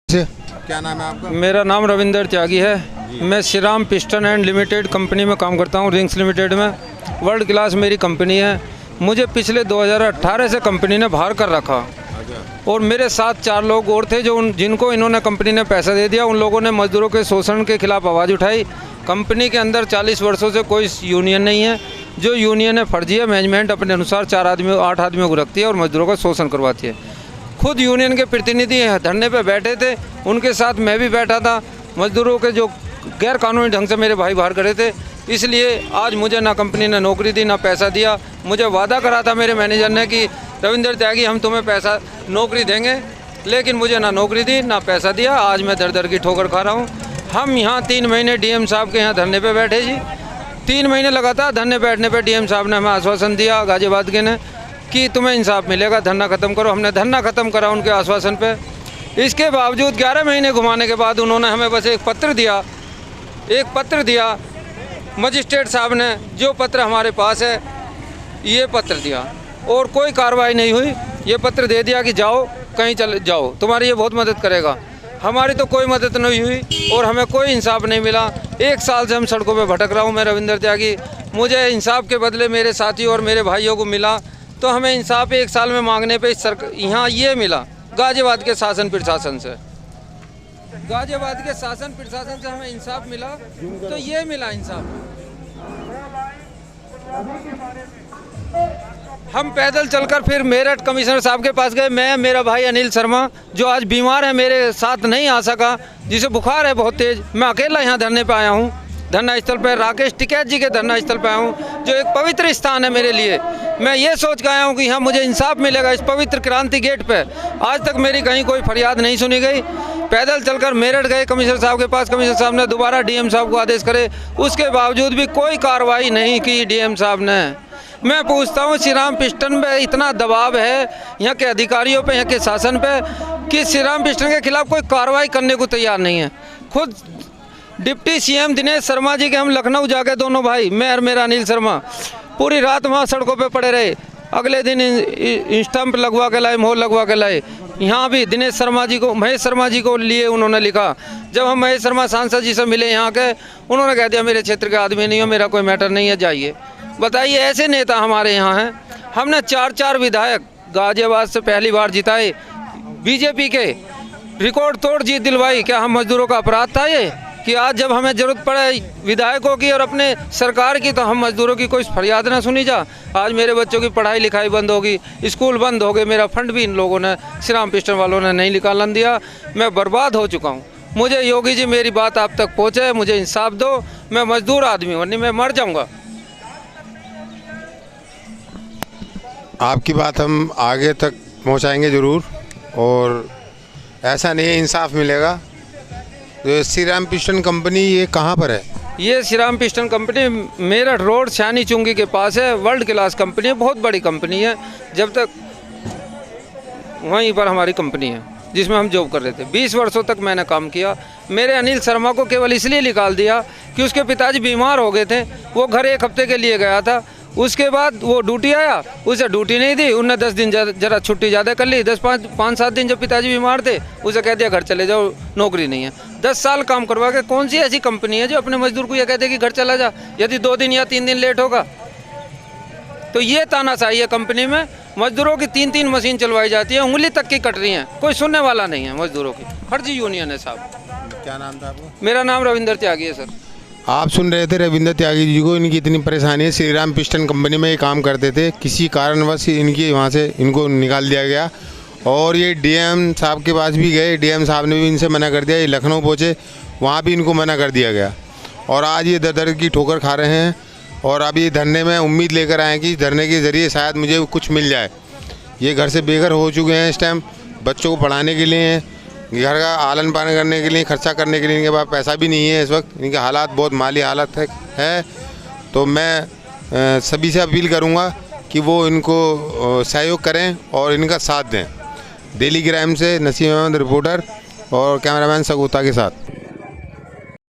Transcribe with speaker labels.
Speaker 1: क्या नाम है आपका?
Speaker 2: मेरा नाम रविंदर त्यागी है। मैं Shriram piston and limited company में काम करता हूँ, रिंग्स लिमिटेड में। वर्ल्ड क्लास मेरी कंपनी है। मुझे पिछले 2018 से कंपनी ने बाहर कर रखा और मेरे साथ 4 लोग और थे जिनको इन्होंने कंपनी ने पैसा दे दिया। उन लोगों ने मजदूरों के शोषण के खिलाफ आवाज़ उठाई। कंपनी के अंदर 40 वर्षों से कोई यूनियन नहीं है। जो यूनियन है फर्जी है। मैनेजमेंट अपने अनुसार 8 आदमियों को रखती है और मजदूरों का शोषण करवाती है। खुद यूनियन के प्रतिनिधि धरने पे बैठे थे, उनके साथ मैं भी बैठा था। मजदूरों के जो गैर कानूनी ढंग से मेरे भाई बाहर करे थे, इसलिए आज मुझे ना कंपनी ने नौकरी दी ना पैसा दिया। मुझे वादा करा था मेरे मैनेजर ने कि रविंदर त्यागी हम तुम्हें पैसा नौकरी देंगे, लेकिन मुझे ना नौकरी दी ना पैसा दिया। आज मैं दर दर की ठोकर खा रहा हूँ। हम यहाँ 3 महीने डीएम साहब के यहाँ धरने पे बैठे जी। 3 महीने लगातार धरने बैठने पे डीएम साहब ने हमें आश्वासन दिया गाजियाबाद के ने कि तुम्हें इंसाफ मिलेगा, धरना ख़त्म करो। हमने धरना ख़त्म करा उनके आश्वासन पे। इसके बावजूद 11 महीने घुमाने के बाद उन्होंने हमें बस एक पत्र दिया मजिस्ट्रेट साहब ने। जो पत्र हमारे पास है ये पत्र दिया और कोई कार्रवाई नहीं हुई। ये पत्र दे दिया कि जाओ कहीं चले जाओ, तुम्हारी ये बहुत मदद करेगा। हमारी तो कोई मदद नहीं हुई और हमें कोई इंसाफ नहीं मिला। 1 साल से हम सड़कों पे भटक रहा हूँ मैं रविंदर त्यागी। मुझे इंसाफ के बदले मेरे साथियों और मेरे भाइयों को मिला, तो हमें इंसाफ 1 साल में मांगने पे यहाँ ये मिला गाजियाबाद के शासन प्रशासन से। गाजियाबाद के शासन प्रशासन से हमें इंसाफ मिला, तो ये मिला इंसाफ। हम पैदल चलकर फिर मेरठ कमिश्नर साहब के पास गए। मैं, मेरा भाई अनिल शर्मा जो आज बीमार है, मेरे साथ नहीं आ सका, जिसे बुखार है बहुत तेज। मैं अकेला यहाँ धरने पे आया हूँ। धरना स्थल पर राकेश टिकैत जी के धरना स्थल पर आया हूँ, जो एक पवित्र स्थान है मेरे लिए। मैं ये सोच के आया हूँ कि यहाँ मुझे इंसाफ मिलेगा इस पवित्र क्रांति गेट पे। आज तक मेरी कहीं कोई फरियाद नहीं सुनी गई। पैदल चलकर मेरठ गए कमिश्नर साहब के पास। कमिश्नर साहब ने दोबारा डीएम साहब को आदेश करे, उसके बावजूद भी कोई कार्रवाई नहीं की डीएम साहब ने। मैं पूछता हूँ, श्रीराम पिस्टन पे इतना दबाव है यहाँ के अधिकारियों पे, यहाँ के शासन पे, कि श्रीराम पिस्टन के खिलाफ कोई कार्रवाई करने को तैयार नहीं है। खुद डिप्टी सीएम दिनेश शर्मा जी के हम लखनऊ जाके दोनों भाई, मैं और मेरा अनिल शर्मा, पूरी रात वहाँ सड़कों पे पड़े रहे। अगले दिन स्टंप लगवा के लाए, मोहर लगवा के लाए। यहाँ भी दिनेश शर्मा जी को, महेश शर्मा जी को लिए उन्होंने लिखा। जब हम महेश शर्मा सांसद जी से मिले यहाँ के, उन्होंने कह दिया मेरे क्षेत्र के आदमी नहीं हो, मेरा कोई मैटर नहीं है, जाइए। बताइए, ऐसे नेता हमारे यहाँ हैं। हमने 4 विधायक गाजियाबाद से पहली बार जिताए, बीजेपी के, रिकॉर्ड तोड़ जीत दिलवाई। क्या हम मजदूरों का अपराध था ये कि आज जब हमें ज़रूरत पड़े विधायकों की और अपने सरकार की, तो हम मजदूरों की कोई फरियाद ना सुनी जा? आज मेरे बच्चों की पढ़ाई लिखाई बंद होगी, स्कूल बंद हो गए, मेरा फंड भी इन लोगों ने, श्रीराम पिस्टन वालों ने नहीं निकालन दिया। मैं बर्बाद हो चुका हूँ। मुझे योगी जी मेरी बात आप तक पहुँचे, मुझे इंसाफ दो। मैं मजदूर आदमी हूँ, नहीं मैं मर जाऊँगा।
Speaker 1: आपकी बात हम आगे तक पहुंचाएंगे ज़रूर, और ऐसा नहीं है इंसाफ मिलेगा। तो श्रीराम पिस्टन कंपनी ये कहाँ पर है?
Speaker 2: ये Shriram piston company Meerut road शानी चुंगी के पास है। वर्ल्ड क्लास कंपनी है, बहुत बड़ी कंपनी है। जब तक वहीं पर हमारी कंपनी है जिसमें हम जॉब कर रहे थे। 20 वर्षों तक मैंने काम किया। मेरे अनिल शर्मा को केवल इसलिए निकाल दिया कि उसके पिताजी बीमार हो गए थे। वो घर 1 हफ्ते के लिए गया था। उसके बाद वो ड्यूटी आया, उसे ड्यूटी नहीं दी। उनने 10 दिन जरा छुट्टी ज़्यादा कर ली। 5-7 दिन जब पिताजी बीमार थे, उसे कह दिया घर चले जाओ, नौकरी नहीं है। 10 साल काम करवा के कौन सी ऐसी कंपनी है जो अपने मजदूर को यह कहते हैं कि घर चला जा, यदि 2 दिन या 3 दिन लेट होगा? तो ये तानाशाही है कंपनी में। मजदूरों की 3-3 मशीन चलवाई जाती है, उंगली तक की कट रही हैं, कोई सुनने वाला नहीं है मजदूरों की। फर्जी यूनियन है साहब।
Speaker 1: क्या नाम था आपका?
Speaker 2: मेरा नाम रविंदर त्यागी है सर।
Speaker 1: आप सुन रहे थे रविंदर त्यागी जी को। इनकी इतनी परेशानी है। श्रीराम पिस्टन कंपनी में ये काम करते थे, किसी कारणवश इनकी वहाँ से इनको निकाल दिया गया। और ये डीएम साहब के पास भी गए, डीएम साहब ने भी इनसे मना कर दिया। ये लखनऊ पहुँचे, वहाँ भी इनको मना कर दिया गया। और आज ये दर दर की ठोकर खा रहे हैं। और अब ये धरने में उम्मीद लेकर आए कि धरने के ज़रिए शायद मुझे कुछ मिल जाए। ये घर से बेघर हो चुके हैं इस टाइम, बच्चों को पढ़ाने के लिए, घर का आलन पालन करने के लिए, खर्चा करने के लिए इनके पास पैसा भी नहीं है इस वक्त। इनके हालात बहुत माली हालत है। तो मैं सभी से अपील करूंगा कि वो इनको सहयोग करें और इनका साथ दें। डेली क्राइम से नसीम अहमद रिपोर्टर और कैमरामैन सगुता के साथ।